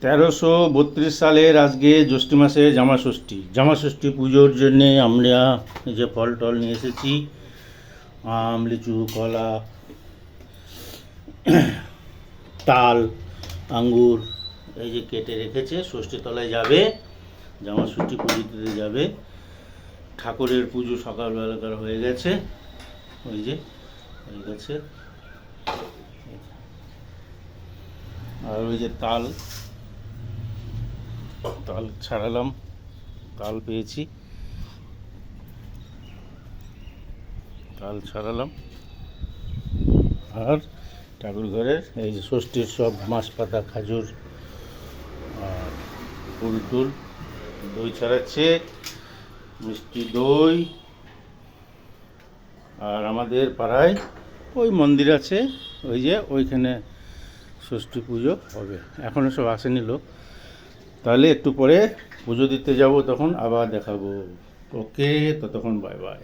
1332 সালের আজকে জ্যৈষ্ঠ মাসে জামাষষ্ঠী পুজোর জন্যে আমরা এই যে ফল টল নিয়ে এসেছি। আম, লিচু, কলা, তাল, আঙ্গুর এই যে কেটে রেখেছে। ষষ্ঠীতলায় যাবে, জামাষষ্ঠী পুজো দিতে যাবে। ঠাকুরের পুজো সকালবেলাকার হয়ে গেছে, ওই যে হয়ে গেছে। আর ওই যে তাল ছাড়ালাম, তাল পেয়েছি, তাল ছাড়ালাম। আর ঠাকুর ঘরের এই যে ষষ্ঠীর সব মাছ পাতা, খাজুর আর ফুল টুল, দই ছাড়াচ্ছে, মিষ্টি দই। আর আমাদের পাড়ায় ওই মন্দির আছে, ওই যে ওইখানে ষষ্ঠী পুজো হবে। এখনও সব আসেনি লোক। তাহলে একটু পরে পুজো দিতে যাব, তখন আবার দেখাবো। ওকে, ততক্ষণ বাই বাই।